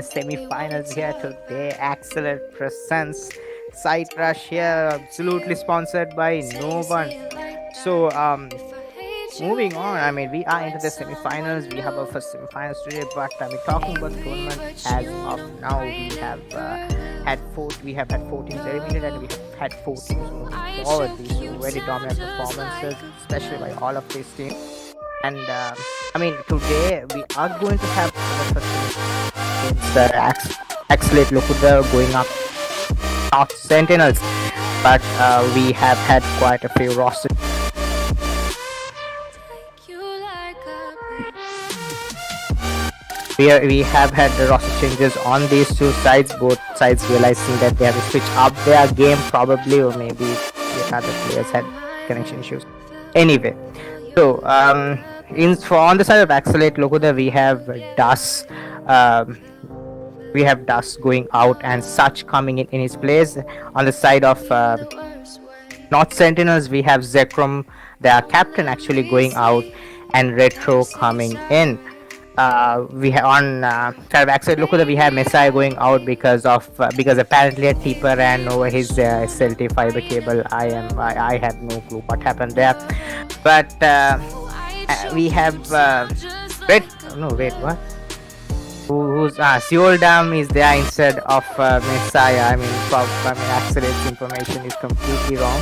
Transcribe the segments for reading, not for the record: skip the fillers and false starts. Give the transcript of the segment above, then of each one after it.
Semi-finals here today. Axalate presents Side Rush here, absolutely sponsored by no one. So, moving on. We are into the semi-finals. We have our first semi-finals today, but talking about the tournament as of now, we have had four. We have had 4 teams eliminated, and we have had 4 teams moving forward. These were very dominant performances, especially by all of these teams. And today we are going to have our first against the Axalate loku going up notSENTINELS, but we have had quite a few roster. We have had the roster changes on these two sides, both sides realizing that they have to switch up their game probably, or maybe the other players had connection issues. Anyway, so on the side of Axalate loku we have Das. We have Das going out and Such coming in his place. On the side of notSENTINELS, we have ZeKROM, their captain, actually going out, and Retro coming in. We have on side of Axalate loku we have Messiah going out because apparently a Teeper ran over his SLT fiber cable. I have no clue what happened there, but we have what? Who's Seoldam is there instead of Messiah. Axalate's information is completely wrong.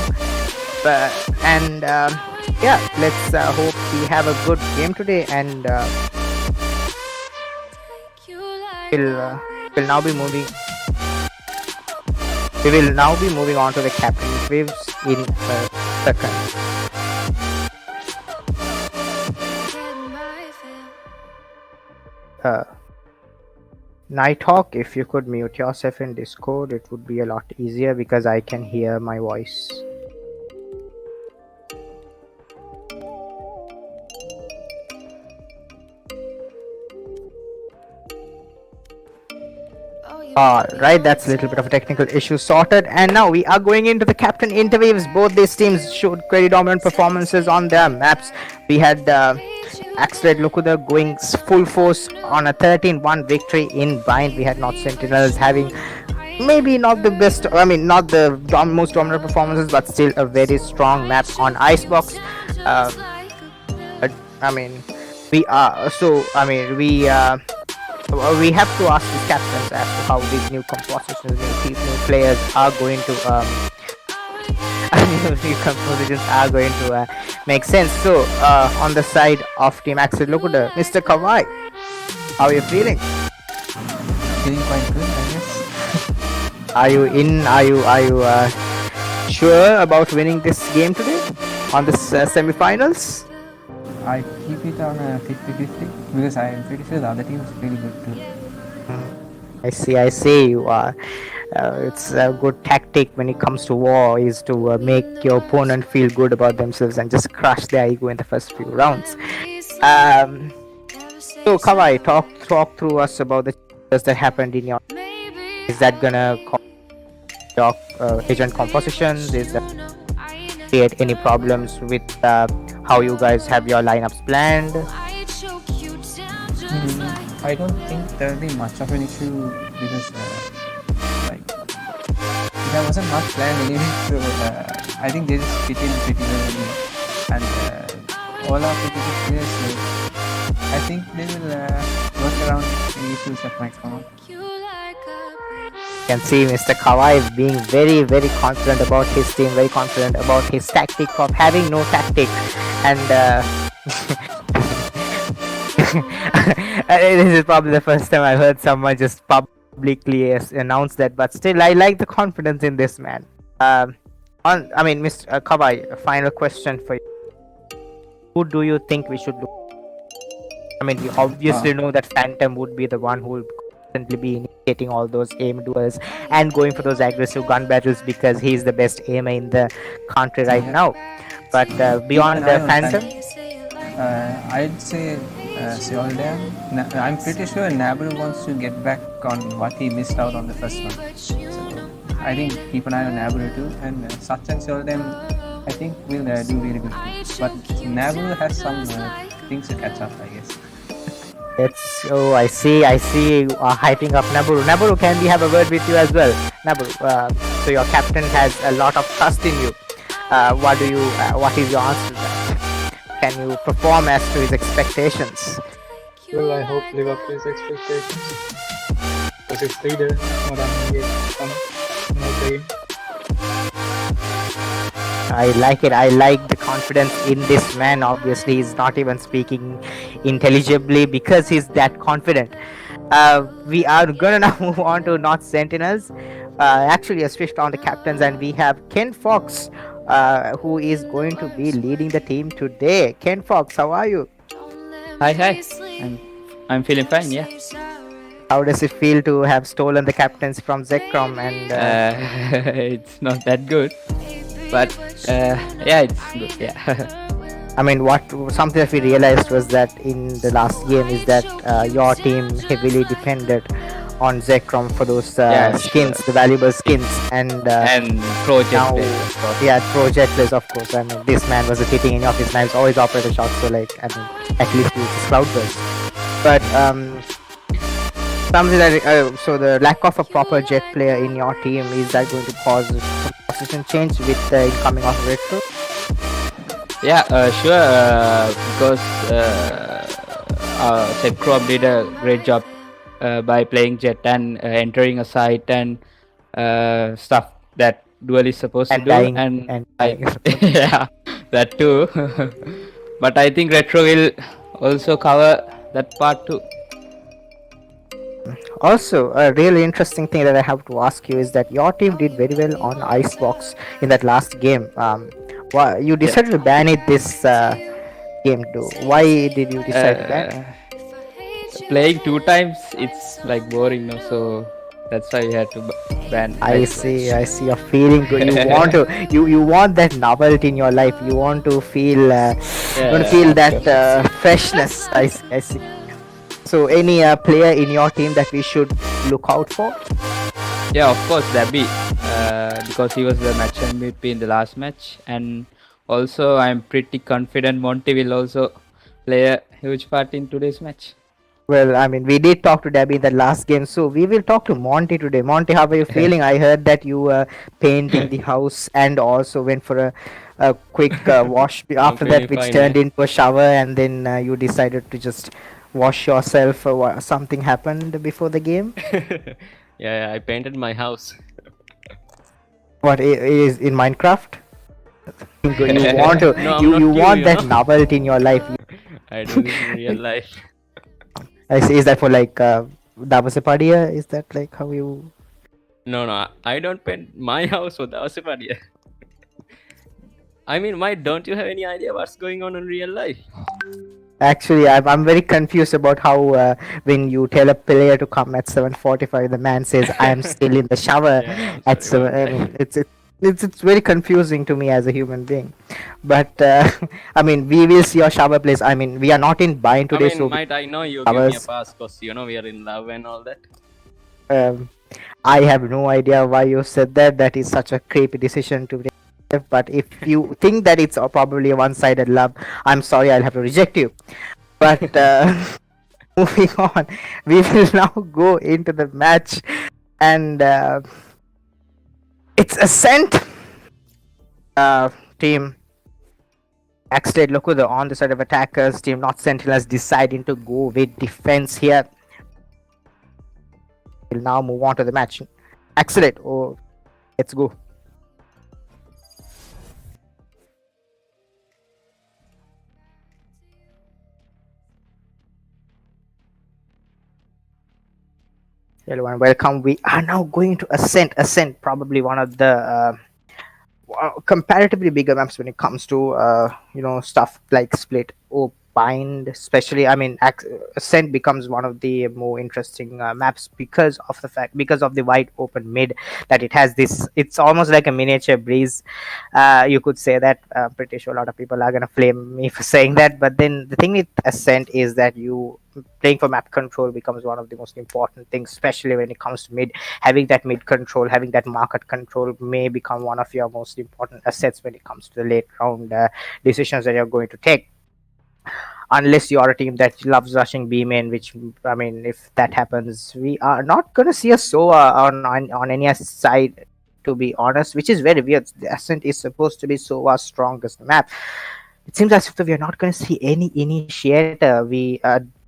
Let's hope we have a good game today, and we will now be moving on to the captain waves in a second. Nighthawk, if you could mute yourself in Discord, it would be a lot easier because I can hear my voice. Alright, that's a little bit of a technical issue sorted, and now we are going into the captain interviews. Both these teams showed very dominant performances on their maps. We had Axalate loku going full force on a 13-1 victory in Bind. We had notSENTINELS having maybe not the best, not the most dominant performances, but still a very strong map on Icebox. We have to ask the captains as to how these new compositions, these new players are going to new compositions are going to make sense. So on the side of Team Axalate loku, Mr.kawai, how are you feeling? Feeling quite good, I guess. Are you sure about winning this game today on this semi-finals? I keep it on a 50-50 because I am pretty sure the other team is really good too. I see you are. It's a good tactic when it comes to war is to make your opponent feel good about themselves and just crush their ego in the first few rounds. So Kawai, talk through us about the changes that happened in your. Is that gonna cause your agent compositions? Is that create any problems with how you guys have your lineups planned? I don't think there will be much of an issue because there wasn't much planned anyway, so I think they just fit in pretty well, and all are pretty good players, so I think they will work around any issues that might come up. You can see Mr. Kawai being very, very confident about his team, very confident about his tactic of having no tactic, and this is probably the first time I heard someone just publicly announce that, but still I like the confidence in this man. Mr. Kawai, a final question for you. Who do you think we should look? We obviously know that Phantom would be the one who would constantly be initiating all those aim duels and going for those aggressive gun battles because he's the best aimer in the country right now. But beyond the Phantom, I'd say Seoldam. I'm pretty sure Naboru wants to get back on what he missed out on the first one. So I think keep an eye on Naboru too, and Such and Seoldam I think will do really good. But Naboru has some things to catch up, I guess. It's oh, I see. You are hyping up Naboru. Naboru, can we have a word with you as well? Naboru, so your captain has a lot of trust in you. What do you? What is your answer to that? Can you perform as to his expectations? Well, I hope live up to his expectations. Because it's leader, not engaged in the game. I like it. I like the confidence in this man. Obviously, he's not even speaking intelligibly because he's that confident. We are gonna now move on to Not Sentinels. Actually, a switched on the captains, and we have Ken Fox, who is going to be leading the team today. Ken Fox, how are you? Hi. I'm feeling fine. Yeah. How does it feel to have stolen the captains from ZeKROM? And It's not that good, but yeah, it's good. Yeah. I mean, what something that we realized was that in the last game is that your team heavily depended on ZeKROM for those Yeah, skins, sure. the valuable skins, and And project. now, Based, of course. yeah, project players, of course. I mean, this man wasn't hitting any of his knives, always operator shots. So, like, I mean, at least he uses cloudburst. But something that so the lack of a proper jet player in your team, is that going to cause some position change with the incoming of retro? Yeah, sure. Because ZeKROM did a great job by playing Jet and entering a site and stuff that Duel is supposed And to do. dying, And and I, dying. yeah, that too. But I think Retro will also cover that part too. Also, a really interesting thing that I have to ask you is that your team did very well on Icebox in that last game. Why you decided to ban it this game too? Why did you decide to ban? Playing 2 times, it's like boring now, so that's why we had to ban. I see. You're feeling good. You want to. You want that novelty in your life. You want to feel. You want to feel that freshness. I see. So, any player in your team that we should look out for? Yeah, of course, Dabby, because he was the match MVP in the last match, and also I'm pretty confident Monty will also play a huge part in today's match. Well, I mean, we did talk to Dabby in the last game, so we will talk to Monty today. Monty, how are you feeling? I heard that you were painting the house and also went for a quick wash after that, feeling which fine, turned man. into a shower, and then you decided to just wash yourself. Something happened before the game? Yeah, I painted my house. What is in Minecraft? You want to, No, I'm you not you you, want you that know. novelty in your life. I do this in real life. I see. Is that for like Davasepadia? Is that like how you? No, I don't paint my house with Asipadia. I mean, why don't you have any idea what's going on in real life? Actually, I'm very confused about how when you tell a player to come at 7:45, the man says, "I am still in the shower." Yeah, I'm At sorry 7, about I mean, it's very confusing to me as a human being. But I mean, we will see your shower place. I mean, we are not in bind I today, mean, so might I know you give me a hours. pass because you know we are in love and all that. I have no idea why you said that. That is such a creepy decision to take. But if you think that it's probably a one-sided love, I'm sorry, I'll have to reject you. But moving on, we will now go into the match, and it's Ascent team. Axalate loku on the side of attackers. Team notSENTINELS deciding to go with defense here. We'll now move on to the match. Axalate, oh, let's go. Hello and welcome. We are now going to Ascent, probably one of the comparatively bigger maps when it comes to stuff like Split or Bind. Especially, I mean, Ascent becomes one of the more interesting maps because of the wide open mid that it has. This, it's almost like a miniature breeze. You could say that. Pretty sure a lot of people are gonna flame me for saying that, but then the thing with Ascent is that you playing for map control becomes one of the most important things, especially when it comes to mid. Having that mid control, having that market control may become one of your most important assets when it comes to the late round decisions that you're going to take. unless you are a team that loves rushing B main, which I mean, if that happens, we are not gonna see a Sova on any side. To be honest, which is very weird. The Ascent is supposed to be Sova's strongest map. It seems as if we are not going to see any initiator. We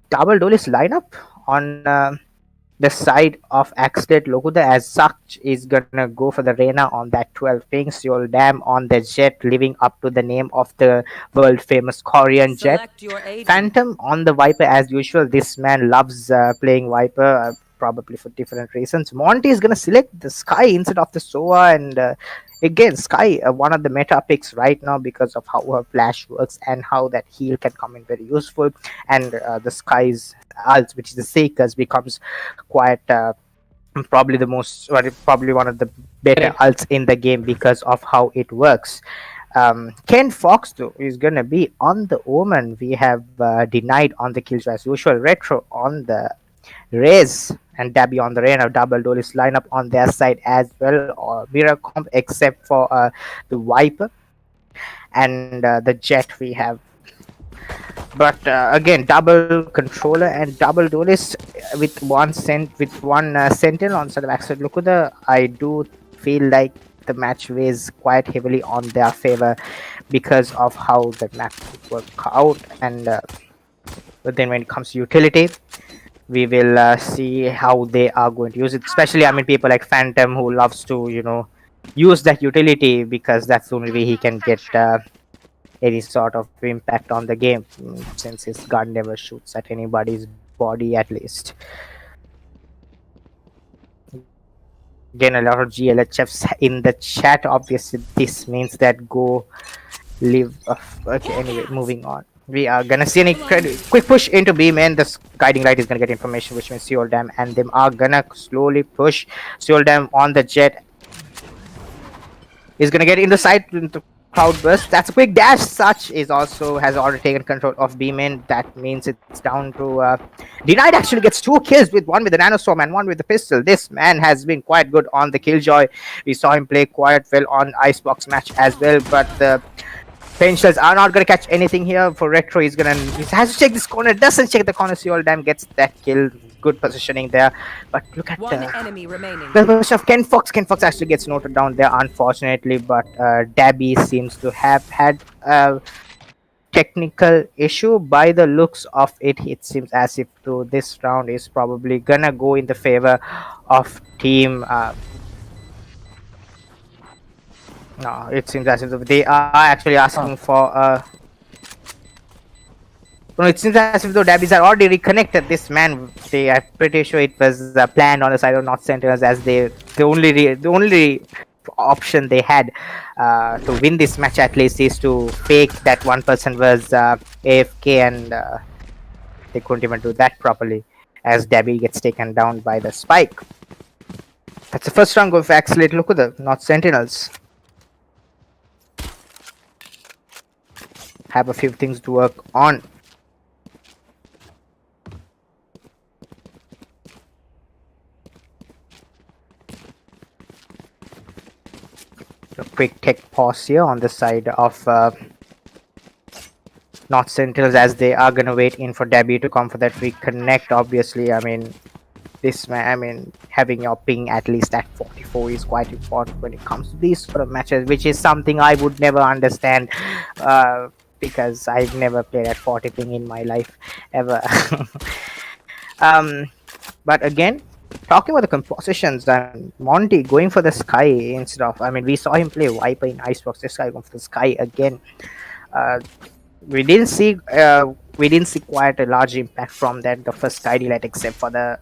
double duelist lineup on the side of Axalate Lokuda as such is gonna go for the Reyna on that 12 ping, Seoul Dam on the Jet, living up to the name of the world famous Korean Jet. Select your agent. Phantom on the Viper as usual. This man loves playing Viper, probably for different reasons. Monty is gonna select the Sky instead of the Sova, and again, Sky, one of the meta picks right now because of how her flash works and how that heal can come in very useful. And the Sky's ult, which is the Seekers, becomes quite probably the most, or probably one of the better ults in the game because of how it works. Ken Fox though is gonna be on the Omen. We have denied on the kills as usual. Retro on the Raze and Dabby on the Reyna. Double duelist lineup on their side as well, or mirror comp except for the Viper and the Jet we have. But again, double controller and double duelist with one sentinel on side of Axalate Lokuda. I do feel like the match weighs quite heavily on their favor because of how the map would work out. And but then when it comes to utility, we will see how they are going to use it. Especially, I mean, people like Phantom who loves to, use that utility because that's the only way he can get any sort of impact on the game, since his gun never shoots at anybody's body at least. Again, a lot of GLHFs in the chat. Obviously, this means that go live. Okay, anyway, moving on. We are gonna see any quick push into B main. The guiding light is gonna get information, which means Seoul Dam and them are gonna slowly push. Seoul Dam on the Jet is gonna get in the side into Cloudburst. That's a quick dash. Such is also has already taken control of B main. That means it's down to Denied actually gets 2 kills, with one with the nanostorm and one with the pistol. This man has been quite good on the Killjoy. We saw him play quite well on Icebox match as well, but the Painchers are not going to catch anything here. For Retro, he has to check this corner, doesn't check the corner. Seoul Dam gets that kill. Good positioning there. But look at One enemy remaining. the push of Ken Fox. Ken Fox actually gets noted down there, unfortunately. But Dabby seems to have had a technical issue. By the looks of it, it seems as if this round is probably going to go in the favor of team... No, it seems as if they are actually asking for no, it seems as if the Dabbies are already reconnected. This man, I'm pretty sure it was planned on the side of notSENTINELS, as the only option they had to win this match at least is to fake that one person was AFK, and they couldn't even do that properly as Dabby gets taken down by the spike. That's the first round of Axalate Lokuda, notSENTINELS. Have a few things to work on. A quick tech pause here on the side of notSENTINELS, as they are gonna wait in for Dabby to come for that reconnect. Obviously, I mean, having your ping at least at 44 is quite important when it comes to these sort of matches, which is something I would never understand. Because I've never played at 40 ping in my life ever. But again, talking about the compositions, and Monty going for the Sky instead of, we saw him play Viper in Icebox. This guy going for the Sky again. We didn't see quite a large impact from that the first Sky delete, except for the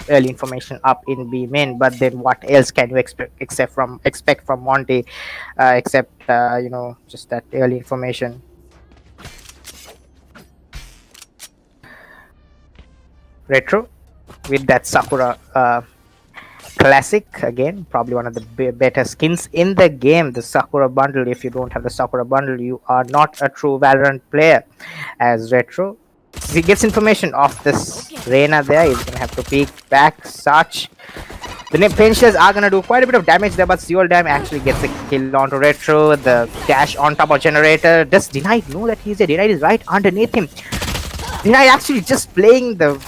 early information up in B main. But then what else can you expect from Monty, except just that early information? Retro with that Sakura classic, again probably one of the better skins in the game, the Sakura bundle. If you don't have the Sakura bundle, you are not a true Valorant player. As Retro, he gets information of this Reyna there, he's gonna have to peek back. Such The pinches are gonna do quite a bit of damage there, but Dam actually gets a kill onto Retro. The dash on top of Generator. Does Denied know that he's there? Denied is right underneath him. Denied actually just playing the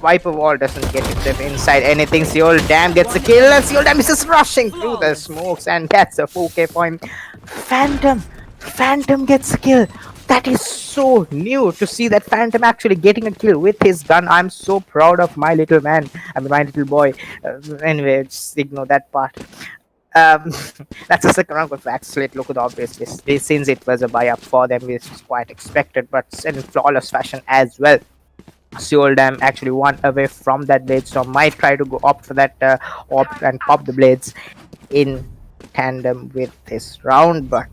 Viper wall, doesn't get him inside anything. Dam gets a kill, and Dam is just rushing through the smokes and gets a 4k point. Phantom gets a kill. That is so new to see that Phantom actually getting a kill with his gun. I'm so proud of my little man. I mean, my little boy. Anyway, just ignore that part. That's a second round for Axalate. Loku, obviously, since it was a buy up for them, which was quite expected, but in flawless fashion as well. Dam actually one away from that blade, so might try to go opt for that opt and pop the blades in tandem with this round, but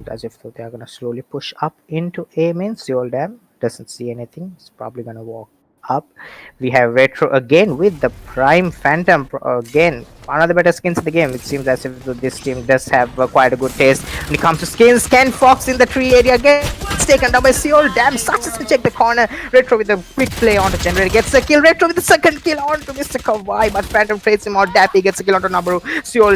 as if they are gonna slowly push up into A main. Dam doesn't see anything. It's probably gonna walk up. We have Retro again with the Prime Phantom. Again, one of the better skins in the game. It seems as if this team does have quite a good taste when it comes to skins. Ken Fox in the tree area gets taken down by Dam. Success to check the corner. Retro with a quick play onto Generator gets a kill. Retro with the second kill onto Mr.kawai, but Phantom trades him out. Dabby gets a kill onto Naboru.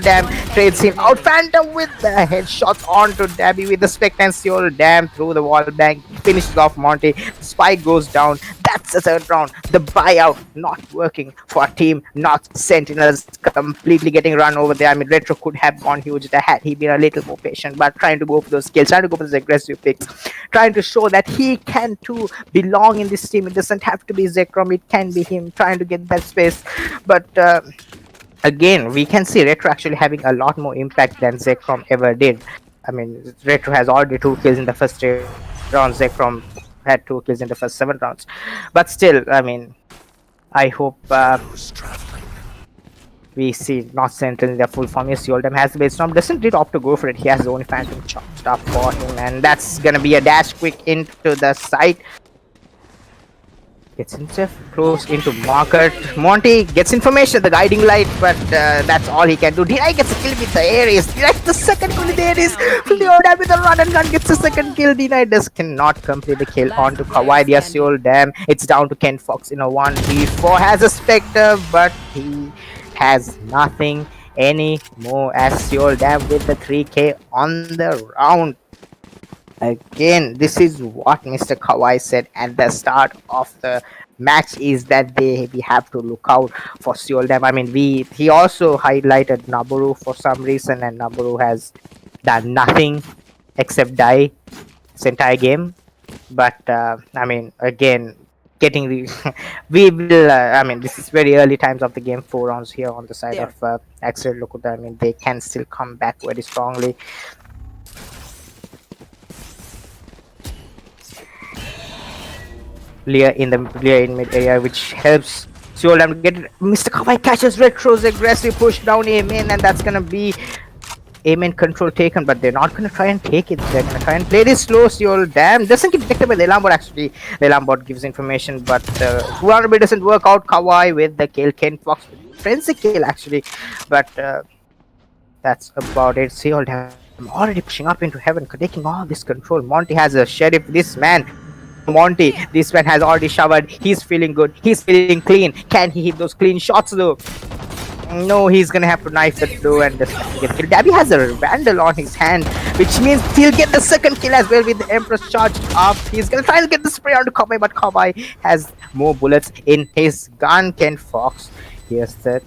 Dam trades him out. Phantom with the headshots onto Dabby with the spec, and Dam through the wall bank finishes off Monty. The spike goes down. That's the third round. The buyout not working for team notSENTINELS, completely getting run over there. I mean, Retro could have gone huge had he been a little more patient, but trying to go for those kills, trying to go for those aggressive picks, trying to show that he can too belong in this team. It doesn't have to be ZeKROM, it can be him, trying to get that space. But again, we can see Retro actually having a lot more impact than ZeKROM ever did. I mean, Retro has already 2 kills in the first 3 rounds. ZeKROM had 2 kills in the first 7 rounds. But still, I mean, I hope we see notSENTINELS in their full form. Yes, Dam has the base storm, doesn't really opt to go for it. He has the only Phantom chopped up for him, and that's gonna be a dash quick into the site. Gets himself close into market. Monty gets information, the guiding light, but that's all he can do. Deny gets a kill with the Ares. Deny the second kill with the Ares. Dam with the run and gun gets the second kill. Deny cannot complete the kill onto Kawai. Yes, Dam. It's down to Ken Fox in a 1v4. Has a Spectre, but he has nothing anymore as Dam with the 3k on the round. Again, this is what Mr.kawai said at the start of the match, is that we have to look out for Dam. I mean, he also highlighted Naboru for some reason, and Naboru has done nothing except die this entire game. But I mean, again, getting the we will I mean, this is very early times of the game, 4 rounds here on the side of Axalate. Look, I mean, they can still come back very strongly. Lear in mid area, which helps Dam to get it. Mr.kawai catches Retro's aggressive push down A main, and that's gonna be A main control taken, but they're not gonna try and take it. They're gonna try and play this slow. Dam doesn't get detected by the alarm bot. Actually, the alarm bot gives information, but Wannabe doesn't work out. Kawai with the kill. Ken Fox with forensic kill actually, but that's about it. Dam already pushing up into heaven, taking all this control. Monty has a sheriff. This man has already showered. He's feeling good. He's feeling clean. Can he hit those clean shots though? No, he's gonna have to knife the door and just get killed. Dabby has a Vandal on his hand, which means he'll get the second kill as well with the Empress charged up. He's gonna try to get the spray onto Kawai, but Kawai has more bullets in his gun. Ken Fox, here's that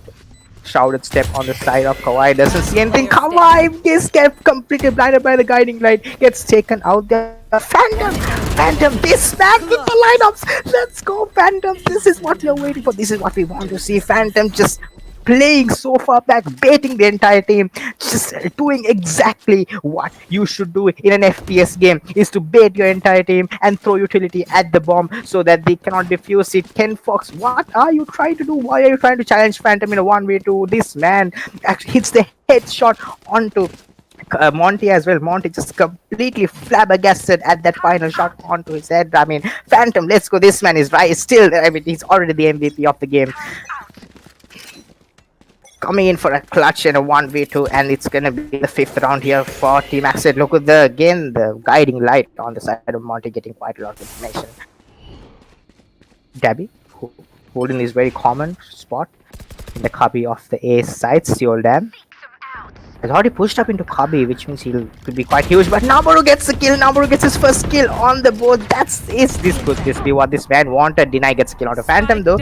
shrouded step on the side of Kawai, doesn't see anything. Kawai is kept completely blinded by the guiding light, gets taken out there. Phantom, this man with the lineups. Let's go, Phantom. This is what we are waiting for. This is what we want to see. Phantom just playing so far back, baiting the entire team, just doing exactly what you should do in an FPS game, is to bait your entire team and throw utility at the bomb so that they cannot defuse it. Ken Fox, what are you trying to do? Why are you trying to challenge Phantom in a 1v2? This man actually hits the headshot onto Monty as well. Monty just completely flabbergasted at that final shot onto his head. I mean, Phantom, let's go. This man is right. Still, I mean, he's already the MVP of the game. Coming in for a clutch and a 1v2, and it's gonna be the 5th round here for Team Axalate. Look at the guiding light on the side of Monty, getting quite a lot of information. Dabby, holding this very common spot in the cubby of the A side. Seoul Dam has already pushed up into cubby, which means he'll could be quite huge. But Naboru gets the kill. Naboru gets his first kill on the board. Could this be what this man wanted? Deny gets a kill on the Phantom though.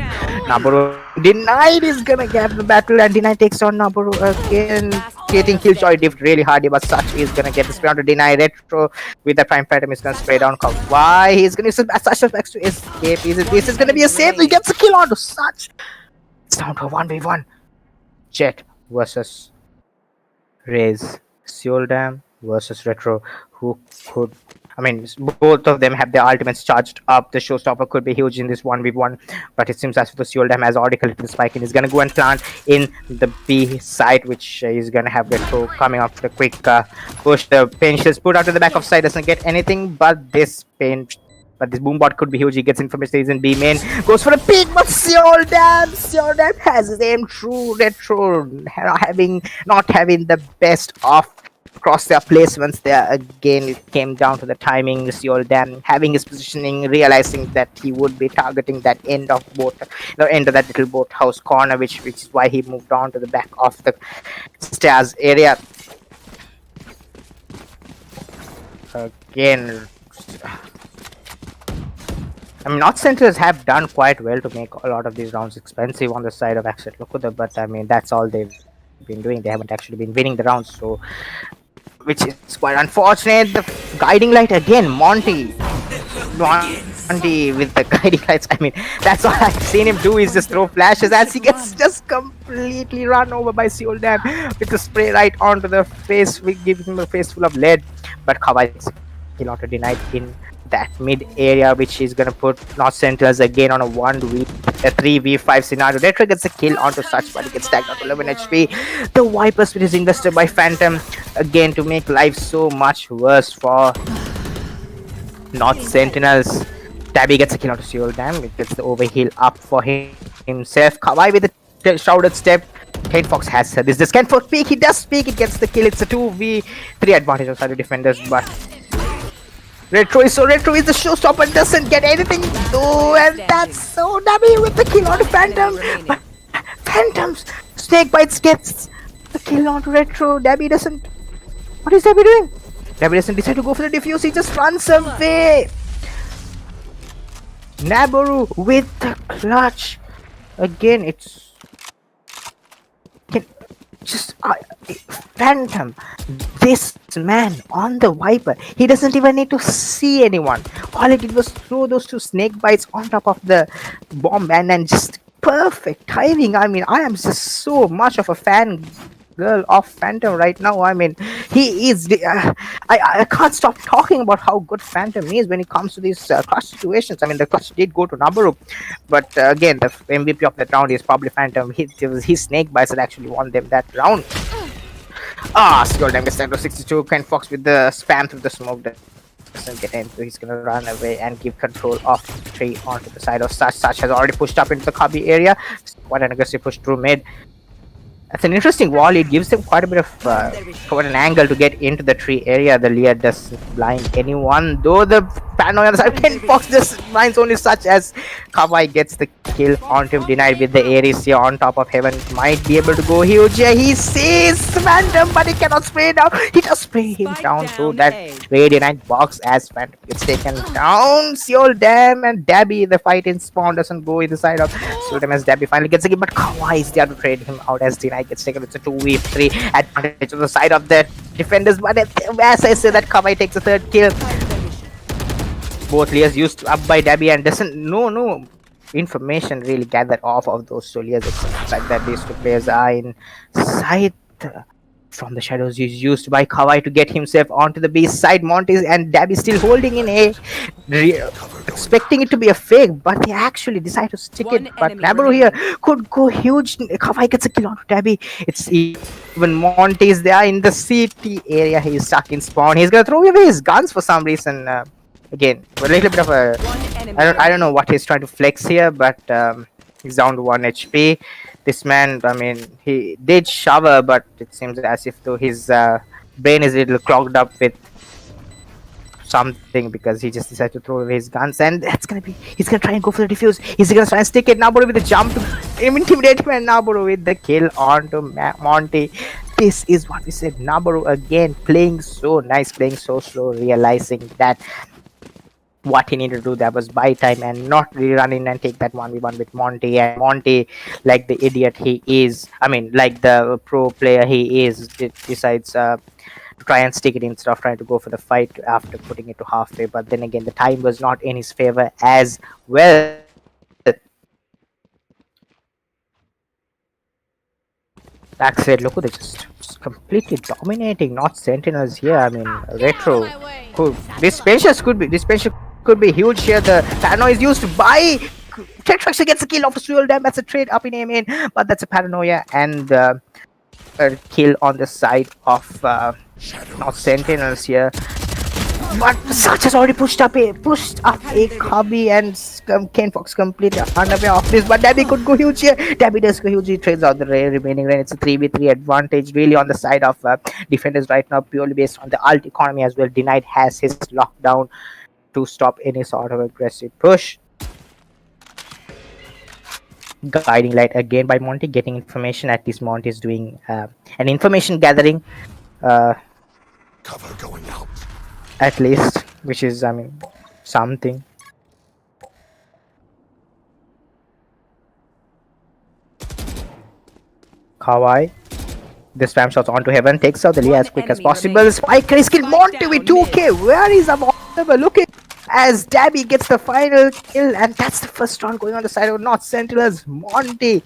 Naboru denied is gonna get the battle, and Deny takes on Naboru again. Getting Killjoy diffed really hard, but Such is gonna get the spray on to Deny. Retro with the Prime Phantom is gonna spray down Kawai. He's gonna use Such effects to escape. This is gonna be a save. He gets a kill on to Such. It's down to a 1v1. Jet versus Raze. Seoul Dam versus Retro. Who could... I mean, both of them have their ultimates charged up. The showstopper could be huge in this 1v1, but it seems as if the Seoul Dam has already collected the spike and is going to go and plant in the B side, which is going to have Retro coming up with a quick push. The pain is put out to the back of side, doesn't get anything, but this pain... But this boombot could be huge. He gets information. He's in B main. Goes for a peek, but Seoul Dam has his aim true. Retro not having the best of across their placements there. Again, it came down to the timing. Seoul Dam having his positioning, realizing that he would be targeting that end of the end of that little boathouse corner, which is why he moved on to the back of the stairs area. Again. I mean, notSENTINELS have done quite well to make a lot of these rounds expensive on the side of Axalate, but I mean, that's all they've been doing. They haven't actually been winning the rounds, so which is quite unfortunate. The guiding light again, Monty with the guiding lights. I mean, that's all I've seen him do is just throw flashes as he gets just completely run over by Seoul Dam with the spray right onto the face, giving him a face full of lead. But Kawai cannot deny in that mid area, which is gonna put notSENTINELS again on a 3v5 scenario. Retro gets a kill onto Such, but he gets tagged out to 11 HP. The Viper Spit is invested by Phantom again to make life so much worse for notSENTINELS. Dabby gets a kill onto Seoul Dam. It gets the overheal up for himself. Kawai with the shrouded step. Kane Fox has this. Does Kane Fox peek? He does peek. It gets the kill. It's a 2v3 advantage on side of defenders, but Retro is the showstopper, doesn't get anything though, and that's so Dabby with the kill on Phantom. But Phantom's Snake Bites gets the kill on Retro. Dabby doesn't. What is Dabby doing? Dabby doesn't decide to go for the defuse, he just runs away. Naboru with the clutch. Again, it's Phantom, this man on the Viper, he doesn't even need to see anyone. All he did was throw those two snake bites on top of the bomb and just perfect timing. I mean, I am just so much of a fan girl of Phantom right now. I mean, he is I can't stop talking about how good Phantom is when it comes to these clutch situations. I mean, the clutch did go to Naboru, but again, the MVP of that round is probably Phantom. His snake bites that actually won them that round. Seoul Dam gets down to 62. Ken Fox with the spam through the smoke doesn't get in, so he's gonna run away and give control of the tree onto the side of Such. Such has already pushed up into the cubby area. Quite an aggressive push through mid. That's an interesting wall. It gives them quite a bit of quite an angle to get into the tree area. The Lear doesn't blind anyone, though the pan on the other side, Ken Fox just blinds only Such as Kawai gets the kill onto him, denied with the Ares here on top of heaven. Might be able to go huge. He sees Phantom, but he cannot spray down. He just spray him down through that Radiant box as Phantom gets taken down. Seoul Dam and Dabby, the fight in spawn doesn't go in the side of Seoul Dam as Dabby finally gets a kill, but Kawai is there to trade him out as Deny gets taken. It's a 2v3 advantage on the side of the defenders, but as I say that, Kawai takes a third kill. Both Lears used up by Dabby and doesn't no information really gathered off of those Lears, except like that these two players are inside from the shadows is used by Kawai to get himself onto the B side. Monty and Dabby still holding in A, expecting it to be a fake, but they actually decide to stick it. But Naboru here could go huge. Kawai gets a kill onto Dabby. It's even Monty is there in the CT area. He's stuck in spawn. He's gonna throw away his guns for some reason. Again, a little bit of a I don't know what he's trying to flex here, but he's down to 1 HP. This man, I mean, he did shower, but it seems as if though his brain is a little clogged up with something because he just decided to throw away his guns, and he's gonna try and go for the defuse. He's gonna try and stick it. Naboru with the jump to intimidate him, and Naboru with the kill onto Monty. This is what we said. Naboru again playing so nice, playing so slow, realizing that what he needed to do there was buy time and not really run in and take that 1v1 with Monty. And Monty, like the idiot he is, I mean, like the pro player he is, decides to try and stick it instead of trying to go for the fight after putting it to halfway. But then again, the time was not in his favor as well. Axalate, look, they're just completely dominating notSENTINELS here. I mean, Retro. This pension could be huge here. The paranoia is used by Tetrax gets a kill off Suel Dam. That's a trade up in aim but that's a paranoia and a kill on the side of notSENTINELS here. But Such has already pushed up a Cubby, and Ken Fox completely unaware of this. But Dabby could go huge here. Dabby does go huge. He trades out the remaining lane. It's a 3v3 advantage really on the side of defenders right now, purely based on the ult economy as well. Denied has his lockdown to stop any sort of aggressive push. Guiding light again by Monty, getting information. At least Monty is doing an information gathering. Cover going out. At least, which is, I mean, something. Kawai. The spam shots onto heaven, takes out the Lee as quick as possible. Spike is killed. Monty with 2k. Where is Naboru? Looking as Dabby gets the final kill, and that's the first round going on the side of notSENTINELS. Monty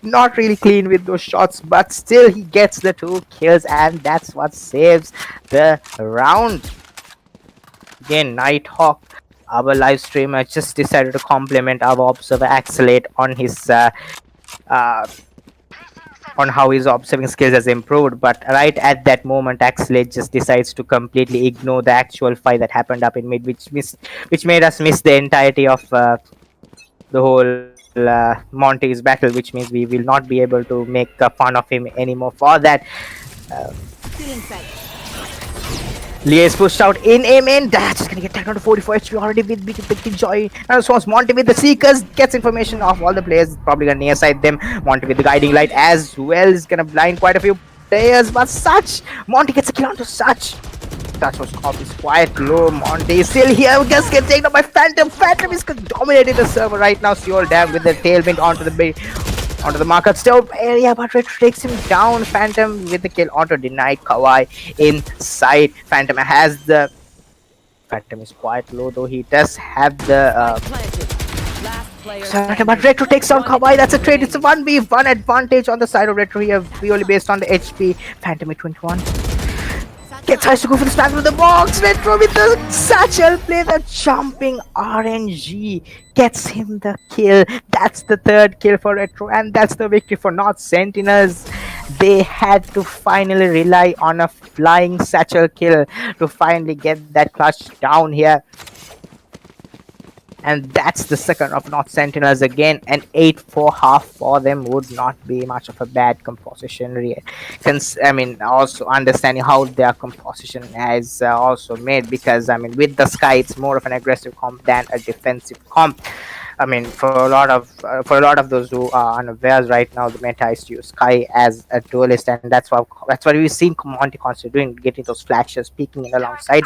not really clean with those shots, but still he gets the 2 kills, and that's what saves the round. Again, Nighthawk, our live streamer, just decided to compliment our observer Axalate on his on how his observing skills has improved. But right at that moment, Axalate just decides to completely ignore the actual fight that happened up in mid, which made us miss the entirety of the whole Monty's battle, which means we will not be able to make fun of him anymore for that. Lee is pushed out in aim, and that's just gonna get taken down to 44 HP already with Big Joy. Now swans Monty with the Seekers, gets information of all the players, probably gonna near side them. Monty with the guiding light as well is gonna blind quite a few players, but Monty gets a kill onto Such. That was is quite low. Monty is still here. Just get taken up by Phantom. Phantom is dominating the server right now. Suel Dam with the tailwind onto the market stove area, but Retro takes him down. Phantom with the kill onto denied. Kawai inside. Phantom is quite low, though he does have the but Retro takes down Kawai. That's a trade. It's a 1v1 advantage on the side of Retro here, purely based on the HP. Phantom at 21. Tries to go for the spam with the box. Retro with the satchel play, the jumping RNG gets him the kill. That's the 3rd kill for Retro, and that's the victory for notSENTINELS. They had to finally rely on a flying satchel kill to finally get that clutch down here. And that's the second of notSENTINELS again. An 8-4 half for them would not be much of a bad composition. I mean, also understanding how their composition has also made, because I mean, with the Sky, it's more of an aggressive comp than a defensive comp. I mean, for a lot of those who are unaware right now, the meta is to use Sky as a duelist, and that's what we've seen Monty constantly doing, getting those flashes peeking in alongside.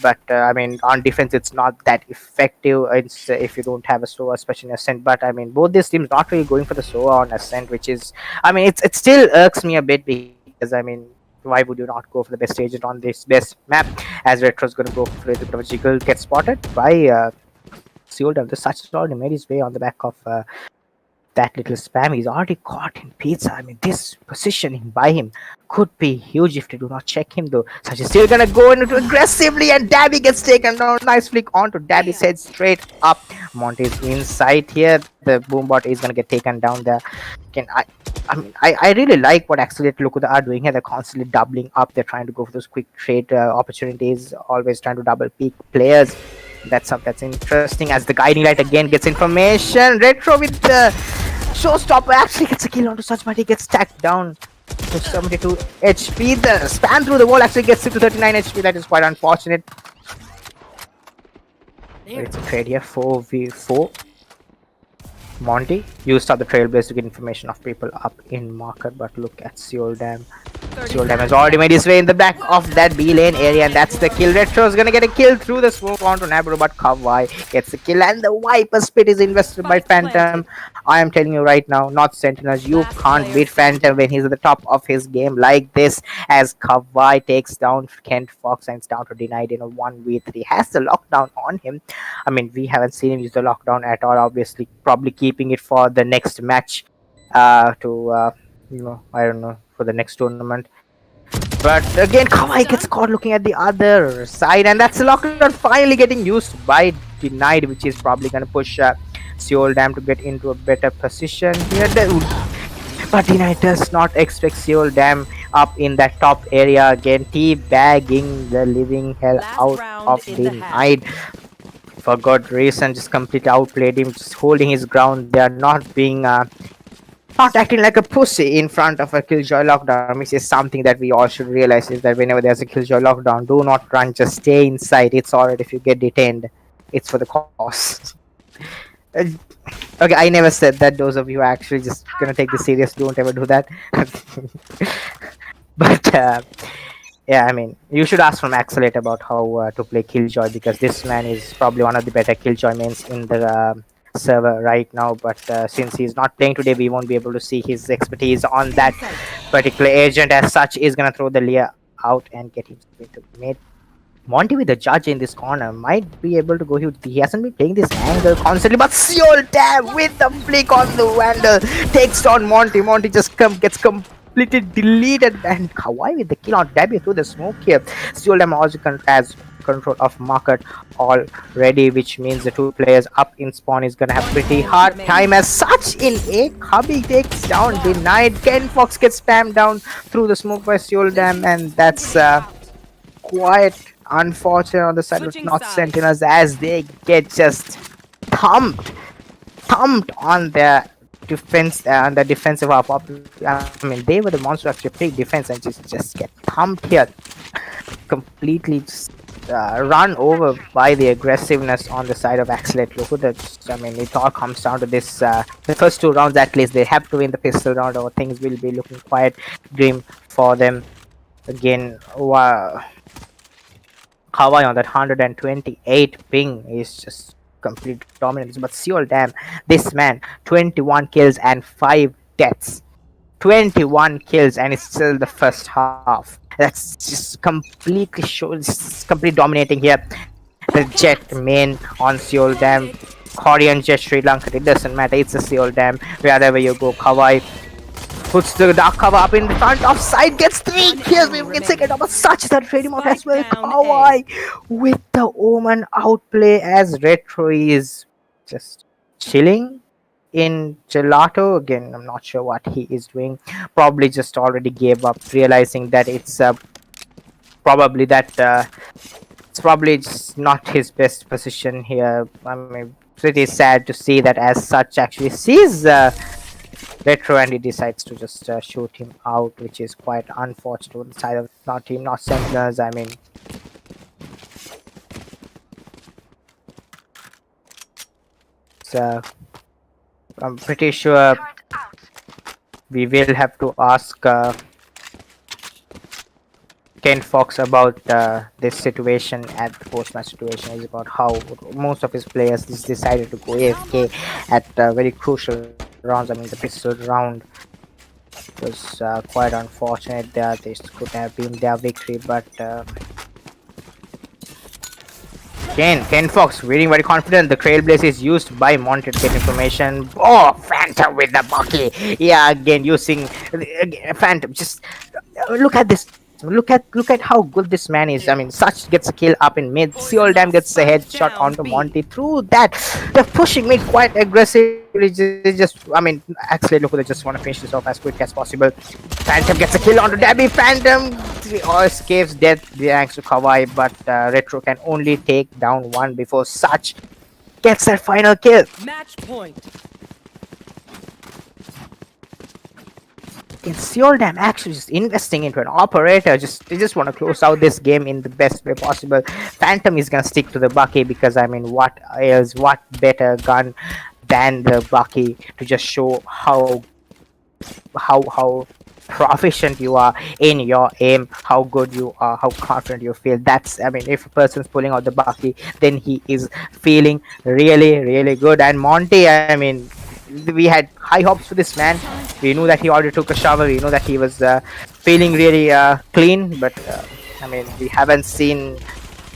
But I mean, on defense, it's not that effective. It's if you don't have a Sova, especially in Ascent. But I mean, both these teams not really going for the Sova on Ascent, which is, I mean, it still irks me a bit, because I mean, why would you not go for the best agent on this best map? As Retro's going to go for a bit of a jiggle, get spotted by Suel Dam. The Such has already made his way on the back of that little spam. He's already caught in pizza. I mean, this positioning by him could be huge if they do not check him, though. Such is still gonna go into aggressively, and Dabby gets taken down. Nice flick onto Dabby's head straight up. Monty's inside here. The boombot is gonna get taken down there. I really like what Axalate Loku are doing here. They're constantly doubling up. They're trying to go for those quick trade opportunities, always trying to double peak players. That's interesting. As the guiding light again gets information. Retro with the showstopper actually gets a kill onto Such, but he gets stacked down. to 72 HP. The spam through the wall actually gets it to 39 HP. That is quite unfortunate. But it's a trade here, 4v4. Monty used up the trailblazer to get information of people up in market, but look at Seoul Dam. Seoul Dam has already made his way in the back of that B lane area, and that's the kill. Retro is gonna get a kill through the smoke onto Naboru, but Kawai gets the kill, and the Viper Spit is invested by Phantom. I am telling you right now, notSENTINELS, you can't beat Phantom when he's at the top of his game like this, as Kawai takes down Kent Fox and it's down to denied in a 1v3. Has the lockdown on him. I mean, we haven't seen him use the lockdown at all, obviously, probably keeping it for the next match I don't know, for the next tournament. But again, Kawai gets caught looking at the other side, and that's the lockdown finally getting used by denied, which is probably going to push Seoul Dam to get into a better position here. But denied does not expect Seoul Dam up in that top area again, teabagging the living hell out of denied. For good reason, just completely outplayed him, just holding his ground. They are not being not acting like a pussy in front of a Killjoy lockdown, which is something that we all should realize, is that whenever there's a Killjoy lockdown, do not run, just stay inside. It's alright if you get detained. It's for the cause. Okay, I never said that. Those of you are actually just gonna take this serious, don't ever do that. But yeah, I mean, you should ask from Axalate about how to play Killjoy, because this man is probably one of the better Killjoy mains in the server right now. But since he's not playing today, we won't be able to see his expertise on that particular agent. As such, is gonna throw the Leah out and get him into mid. Monty with the judge in this corner might be able to go. He hasn't been playing this angle constantly, but Seoul Dam with the flick on the Vandal takes down Monty. Monty just gets completely deleted, and Kawai with the kill on Dabby through the smoke here. Seoul Dam also has control of market already, which means the two players up in spawn is gonna have pretty hard time. As such, in a Cubby takes down denied. Ken Fox gets spammed down through the smoke by Seoul Dam, and that's quite unfortunate on the side of notSENTINELS, as they get just thumped on their defense on the defensive half. I mean, they were the monster actually play defense and just get thumped here, completely just, run over by the aggressiveness on the side of Axalate. Look at that. I mean, it all comes down to this. The first two rounds, at least, they have to win the pistol round, or things will be looking quite grim for them. Again, Kawai on that 128 ping is just complete dominance. But Seoul Dam, this man, 21 kills and 5 deaths. 21 kills, and it's still the first half. That's just completely completely dominating here. The Jet main on Seoul Dam, Korean Jet, Sri Lanka, it doesn't matter. It's a Seoul Dam. Wherever you go, Kawai puts the dark cover up in front of side, gets 3 kills. We get second number, such that trade him off as well. Kawai with the Omen outplay, as Retro is just chilling in Gelato. Again, I'm not sure what he is doing. Probably just already gave up, realizing that it's probably just not his best position here. I mean, pretty sad to see that. As such, actually sees Retro, and he decides to just shoot him out, which is quite unfortunate on the side of notSENTINELS. I mean, so I'm pretty sure we will have to ask Ken Fox about this situation at the post-match situation. Is about how most of his players just decided to go AFK at very crucial rounds. I mean, the pistol round was quite unfortunate there. This could have been their victory, but Ken Fox feeling very confident. The Trailblazer is used by Monty to get information. Oh, Phantom with the Bucky. Yeah, again using Phantom. Just look at this. Look at how good this man is. I mean, Such gets a kill up in mid. Seoul Dam gets a headshot onto Monty. Through that, they're pushing mid quite aggressively. I mean, actually, look, they just want to finish this off as quick as possible. Phantom gets a kill onto Dabby. Phantom escapes death thanks to Kawai, but Retro can only take down one before Such gets that final kill. Match point. Seoldam actually just investing into an operator. They just want to close out this game in the best way possible. Phantom is gonna stick to the Bucky because I mean, what better gun than the Bucky to just show how proficient you are in your aim, how good you are, how confident you feel. That's, I mean, if a person's pulling out the Bucky, then he is feeling really good. And Monty, I mean, we had high hopes for this man. We knew that he already took a shower. We knew that he was feeling really clean, but I mean, we haven't seen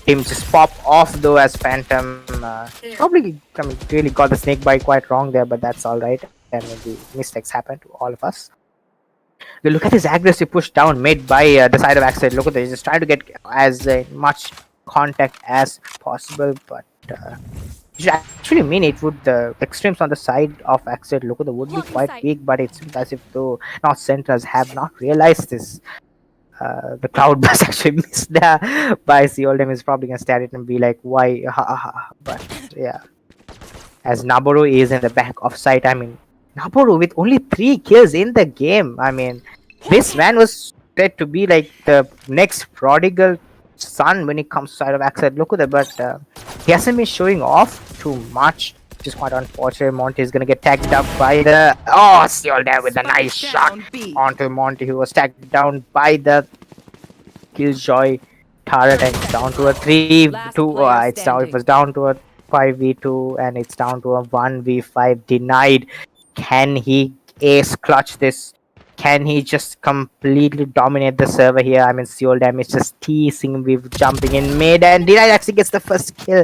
him just pop off though as Phantom. Probably, I mean, really got the snake bite quite wrong there, but that's all right. I mean, the mistakes happen to all of us. We look at this aggressive push down made by the side of Axalate. Look at this, just trying to get as much contact as possible, but you should actually mean it would. The extremes on the side of Axalate look at the would be quite weak, but it's as if though notSENTINELS have not realized this. The cloud bus actually missed there by Seoldam is probably gonna stare at it and be like, why? But yeah, as Naboru is in the back of sight. I mean, Naboru with only 3 kills in the game. I mean, this man was said to be like the next prodigal son when it comes to side of Axalate. Look at that, but he hasn't been showing off too much, which is quite unfortunate. Monty is gonna get tagged up by the Seoldam with a nice shot onto Monty, who was tagged down by the Killjoy turret, and it's down to a 3-2. It was down to a 5v2, and it's down to a 1v5 denied. Can he ace clutch this? Can he just completely dominate the server here? I mean, Seoldam is just teasing with jumping in mid, and denied actually gets the first kill.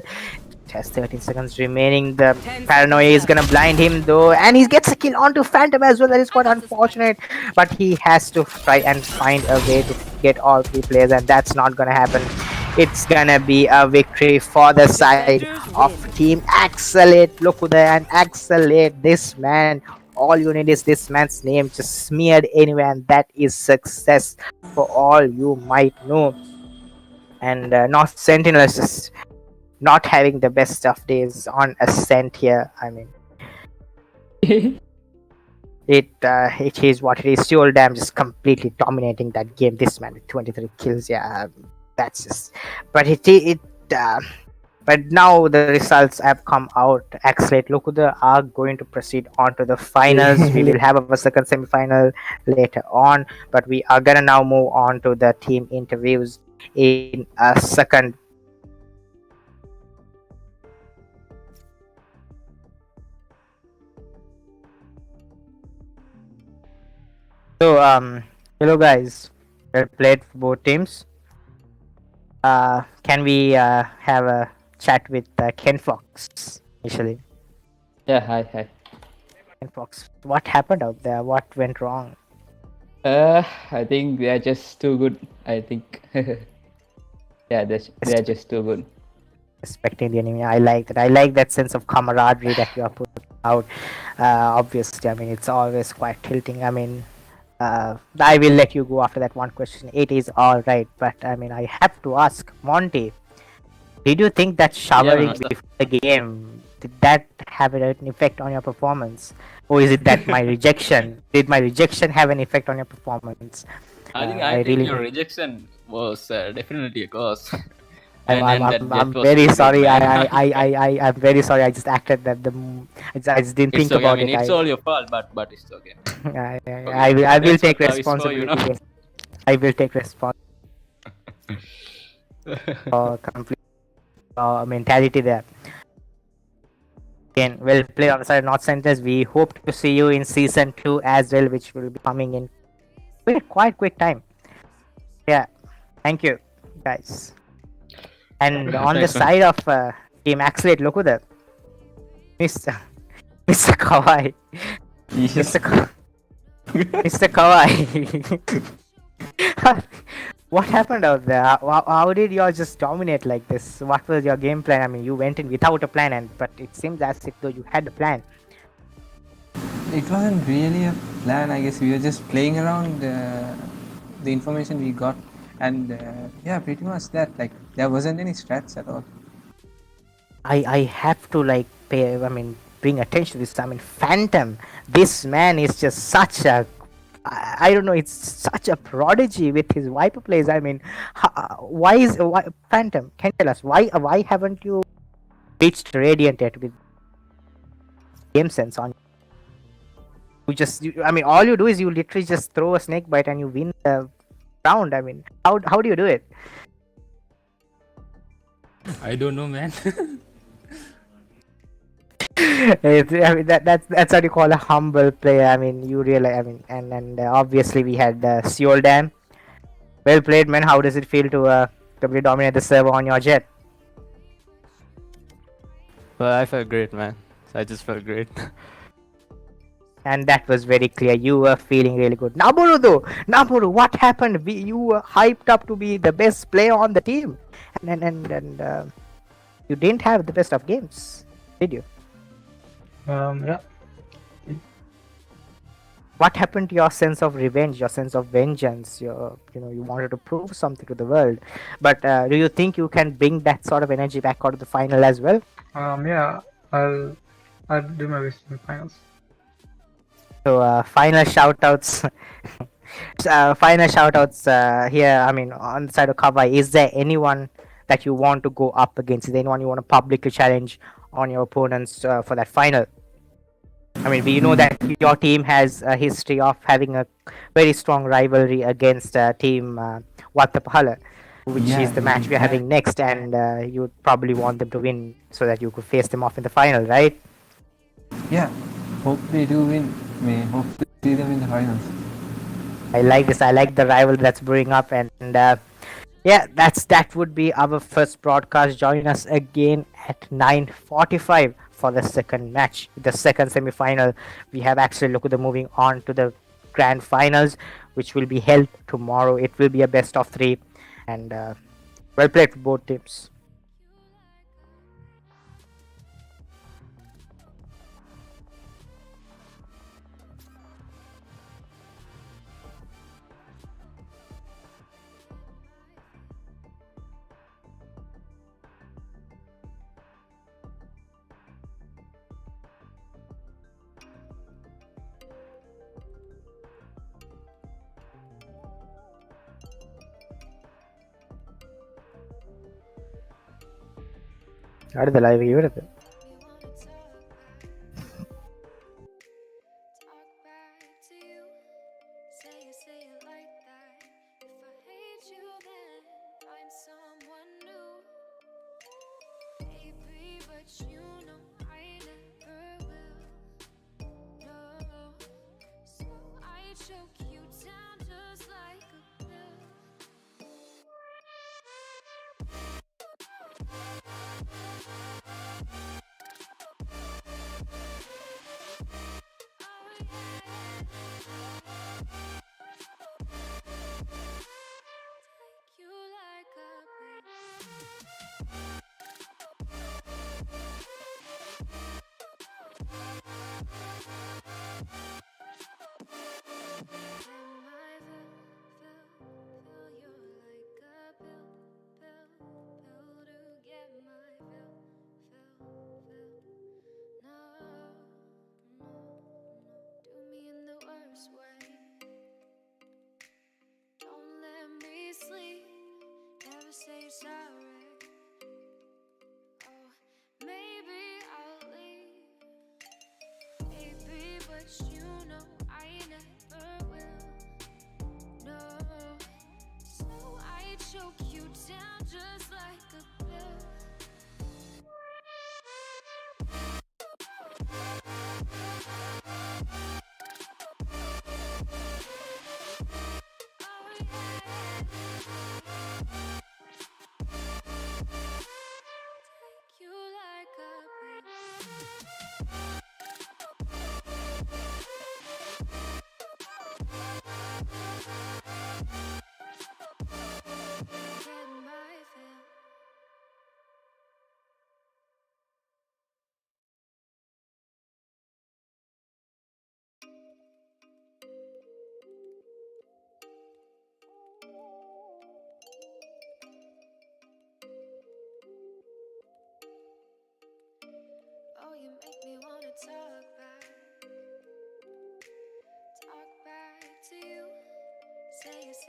Just 13 seconds remaining. The paranoia is gonna blind him though, and he gets a kill onto Phantom as well. That is quite unfortunate, but he has to try and find a way to get all 3 players, and that's not gonna happen. It's gonna be a victory for the side of Team Axalate. Look at that, and Axalate, this man, all you need is this man's name just smeared anywhere, and that is success for all you might know. And notSENTINELS just not having the best of days on Ascent here. I mean, it is what it is. Seoldam just completely dominating that game. This man with 23 kills. Yeah, that's just. But but now the results have come out. Axalate Lokuda are going to proceed on to the finals. We will have a second semi-final later on, but we are gonna now move on to the team interviews in a second. So hello guys, we played for both teams. Can we have a chat with Ken Fox initially? Yeah, hi. Ken Fox, what happened out there? What went wrong? I think they are just too good. I think. Yeah, they are just too good. Respecting the enemy, I like that. I like that sense of camaraderie that you are putting out. Obviously, I mean, it's always quite tilting. I mean, I will let you go after that one question. It is all right, but I mean, I have to ask Monty. Did you think that showering before the game, did that have an effect on your performance, or is it that my rejection? Did my rejection have an effect on your performance? I think your rejection was definitely a cause. I'm very sorry. I'm very sorry. I just acted that I just didn't think about it. It's all your fault, but it's okay. I will take responsibility. I will take responsibility for complete mentality there. Again, well played on the side of notSENTINELS. We hope to see you in season 2 as well, which will be coming in quite quick time. Yeah, thank you, guys. And on the side of Team Axalate, look at that, Mr.kawai. Yes. Mr.kawai. What happened out there? How did y'all just dominate like this? What was your game plan? I mean, you went in without a plan, but it seems as if though you had a plan. It wasn't really a plan. I guess we were just playing around the information we got, and yeah, pretty much that. Like, there wasn't any strats at all. I have to like bring attention to this. I mean, Phantom. This man is just such a I don't know. It's such a prodigy with his Viper plays. I mean, why Phantom? Can you tell us why haven't you reached Radiant yet with game sense on? I mean, all you do is you literally just throw a snake bite and you win the round. I mean, how do you do it? I don't know, man. I mean, that's what you call a humble player. I mean, you realize. I mean, and obviously we had Seoul Dam. Well played, man. How does it feel to be dominate the server on your jet? Well, I felt great, man. I just felt great. And that was very clear. You were feeling really good. Naboru though, Naboru, what happened? You were hyped up to be the best player on the team, and you didn't have the best of games, did you? Yeah. What happened to your sense of revenge, your sense of vengeance? You wanted to prove something to the world, but do you think you can bring that sort of energy back out of the final as well? Yeah. I'll do my best in the finals. So final shoutouts. Final shoutouts here. I mean, on the side of Kawai, is there anyone that you want to go up against? Is there anyone you want to publicly challenge on your opponents for that final? I mean, we know that your team has a history of having a very strong rivalry against team Wattapahala, which is the match we're having next, and you would probably want them to win so that you could face them off in the final, right? Yeah, hope they do win. I mean, hope to see them in the finals. I like this. I like the rival that's brewing up, and yeah, that would be our first broadcast. Join us again at 9:45 for the second match, the second semi-final. We have actually looked at moving on to the grand finals, which will be held tomorrow. It will be a best of 3, and well played for both teams. അടുത്ത live ഇവിടുത്തെ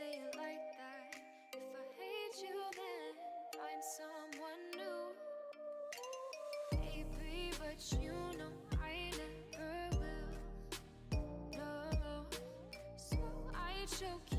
say it like that. If I hate you, then find someone new. Baby, but you know I never will. No, so I choke